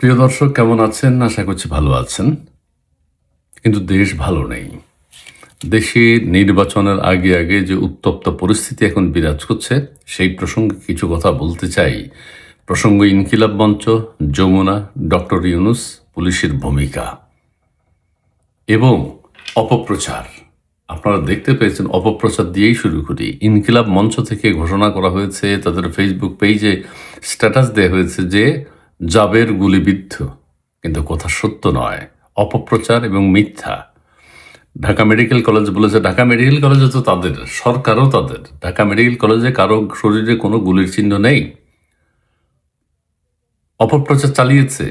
প্রিয় দর্শক, কেমন আছেন? আশা করছি ভালো আছেন। কিন্তু দেশ ভালো নেই। দেশে নির্বাচনের আগে আগে যে উত্তপ্ত পরিস্থিতি এখন বিরাজ করছে, সেই প্রসঙ্গে কিছু কথা বলতে চাই। প্রসঙ্গ ইনকিলাব মঞ্চ, যমুনা, ডক্টর ইউনূস, পুলিশের ভূমিকা এবং অপপ্রচার। আপনারা দেখতে পেয়েছেন, অপপ্রচার দিয়েই শুরু করি। ইনকিলাব মঞ্চ থেকে ঘোষণা করা হয়েছে, তাদের ফেসবুক পেজে স্ট্যাটাস দেওয়া হয়েছে যে জাবের গুলিবিদ্ধ, কিন্তু কথা সত্য নয়, অপপ্রচার এবং মিথ্যা। ঢাকা মেডিকেল কলেজ বলেছে, ঢাকা মেডিকেল কলেজে তো তাদের, সরকারও তাদের। ঢাকা মেডিকেল কলেজে কারো শরীরে কোনো গুলির চিহ্ন নেই। অপপ্রচার চালিয়েছে।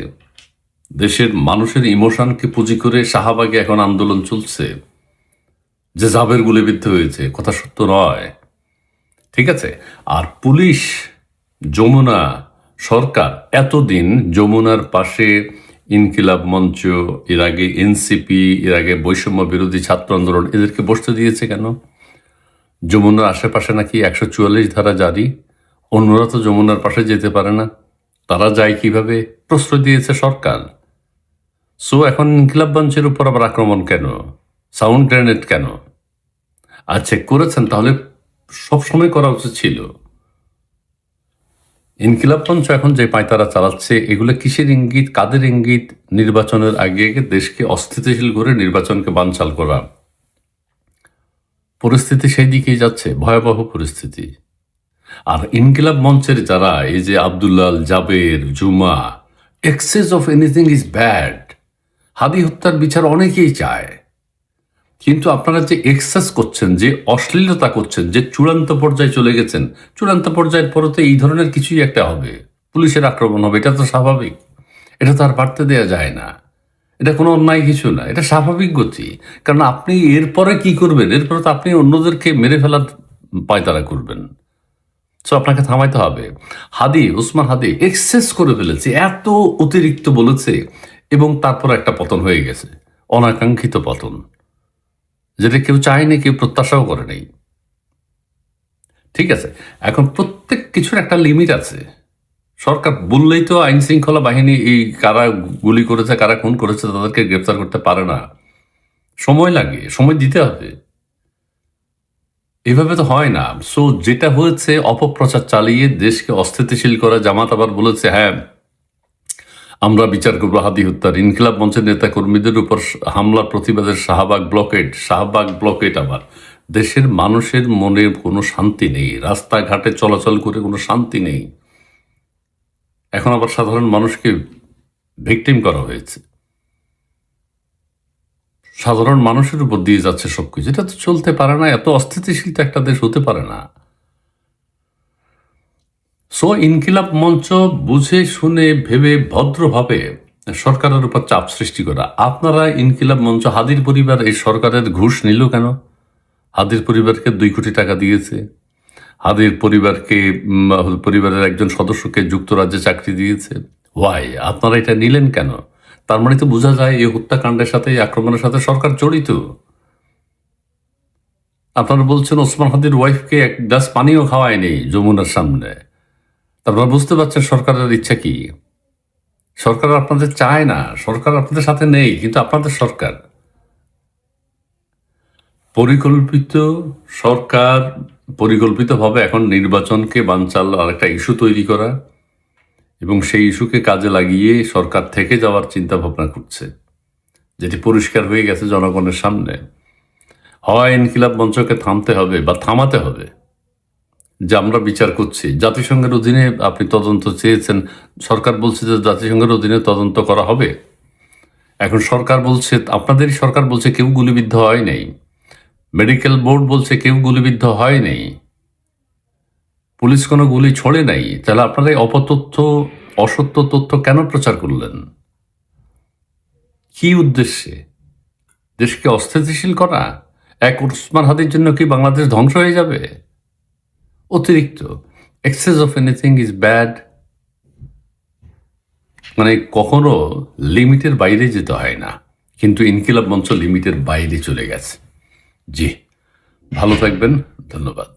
দেশের মানুষের ইমোশনকে পুঁজি করে শাহবাগে এখন আন্দোলন চলছে যে জাবের গুলিবিদ্ধ হয়েছে, কথা সত্য নয়। ঠিক আছে। আর পুলিশ, যমুনা, সরকার এতদিন যমুনার পাশে ইনকিলাব মঞ্চ, এর আগে এনসিপি, এর আগে বৈষম্য বিরোধী ছাত্র আন্দোলন, এদেরকে বসতে দিয়েছে কেন? যমুনার আশেপাশে নাকি 144 ধারা জারি, অন্যরা তো যমুনার পাশে যেতে পারে না, তারা যায় কিভাবে? প্রশ্রয় দিয়েছে সরকার। সো এখন ইনকিলাব মঞ্চের উপর আবার আক্রমণ কেন? সাউন্ড গ্রেনেড কেন? আর চেক করেছেন? তাহলে সবসময় করা উচিত ছিল। ইনকিলাব মঞ্চ এখন যে পায়তারা চালাচ্ছে, এগুলো কিসের ইঙ্গিত, কাদের ইঙ্গিত? নির্বাচনের আগে দেশকে অস্থিতিশীল করে নির্বাচনকে বানচাল করা। পরিস্থিতি সেই দিকেই যাচ্ছে, ভয়াবহ পরিস্থিতি। আর ইনকিলাব মঞ্চের যারা, এই যে আব্দুল্লাল, জাবের, জুমা, excess of anything is bad. Hadi হত্যার বিচার অনেকেই চায়, কিন্তু আপনারা যে এক্সেস করছেন, যে অশ্লীলতা করছেন, যে চূড়ান্ত পর্যায়ে চলে গেছেন, চূড়ান্ত পর্যায়ের পরে তো এই ধরনের কিছুই একটা হবে, পুলিশের আক্রমণ হবে, এটা তো স্বাভাবিক। এটা তো আর বাড়তে দেওয়া যায় না। এটা কোনো অন্যায় কিছু না, এটা স্বাভাবিক গতি। কারণ আপনি এরপরে কি করবেন? এরপরে তো আপনি অন্যদেরকে মেরে ফেলার পায়তারা করবেন। সো আপনাকে থামাইতে হবে। ওসমান হাদি এক্সেস করে ফেলেছে, এত অতিরিক্ত বলেছে, এবং তারপর একটা পতন হয়ে গেছে, অনাকাঙ্ক্ষিত পতন, যেটা কেউ চায়নি, কেউ প্রত্যাশাও করে নেই। ঠিক আছে। এখন প্রত্যেক কিছুর একটা লিমিট আছে। সরকার বললেই তো আইন শৃঙ্খলা বাহিনী এই কারা গুলি করেছে, কারা খুন করেছে, তাদেরকে গ্রেফতার করতে পারে না। সময় লাগে, সময় দিতে হবে। এভাবে তো হয় না। সো যেটা হয়েছে, অপপ্রচার চালিয়ে দেশকে অস্থিতিশীল করা। জামাত আবার বলেছে, হ্যাঁ আমরা বিচার করবো হাদি হত্যার। ইনকিলাব মঞ্চের নেতা কর্মীদের উপর হামলার প্রতিবাদে শাহবাগ ব্লকেট আবার। দেশের মানুষের মনে কোনো শান্তি নেই, রাস্তাঘাটে চলাচল করে কোনো শান্তি নেই। এখন আবার সাধারণ মানুষকে ভিকটিম করা হয়েছে, সাধারণ মানুষের উপর দিয়ে যাচ্ছে সবকিছু। এটা তো চলতে পারে না, এত অস্থিতিশীল তো একটা দেশ হতে পারে না। সো ইনকিলাব মঞ্চ বুঝে শুনে ভেবে ভদ্রভাবে সরকারের উপর চাপ সৃষ্টি করা। আপনারা ইনকিলাব মঞ্চ, হাদির পরিবার এই সরকারের ঘুষ নিল কেন? হাদির পরিবারকে 2 কোটি টাকা দিয়েছে। হাদির পরিবারের একজন সদস্যকে যুক্তরাজ্যে চাকরি দিয়েছে। ওয়াই? আপনারা এটা নিলেন কেন? তার মানে তো বোঝা যায় এই হত্যাকাণ্ডের সাথে, এই আক্রমণের সাথে সরকার জড়িত। আপনারা বলছেন ওসমান হাদির ওয়াইফকে এক গ্লাস পানিও খাওয়ায়নি যমুনার সামনে। তারপর বুঝতে পারছেন সরকারের ইচ্ছা কি। সরকার আপনাদের চায় না, সরকার আপনাদের সাথে নেই, কিন্তু আপনাদের সরকার। পরিকল্পিত সরকার, পরিকল্পিতভাবে এখন নির্বাচনকে বানচাল আর একটা ইস্যু তৈরি করা, এবং সেই ইস্যুকে কাজে লাগিয়ে সরকার থেকে যাওয়ার চিন্তা ভাবনা করছে, যেটি পরিষ্কার হয়ে গেছে জনগণের সামনে। হয় ইনকিলাব মঞ্চকে থামতে হবে বা থামাতে হবে, যে আমরা বিচার করছি। জাতিসংঘের অধীনে আপনি তদন্ত চেয়েছেন, সরকার বলছে যে জাতিসংঘের অধীনে তদন্ত করা হবে। এখন সরকার বলছে, আপনাদেরই সরকার বলছে কেউ গুলিবিদ্ধ হয় নাই। মেডিকেল বোর্ড বলছে কেউ গুলিবিদ্ধ হয় নাই, পুলিশ কোনো গুলি ছোড়ে নাই। তাহলে আপনারা এই অপতথ্য, অসত্য তথ্য কেন প্রচার করলেন? কি উদ্দেশ্যে? দেশকে অস্থিতিশীল করা? এক ওসমান হাদির জন্য কি বাংলাদেশ ধ্বংস হয়ে যাবে? অতিরিক্ত। Access of anything is bad. মানে কখনো লিমিটের বাইরে যেতে হয় না, কিন্তু ইনকিলাব মঞ্চ লিমিটের বাইরে চলে গেছে। জি, ভালো থাকবেন, ধন্যবাদ।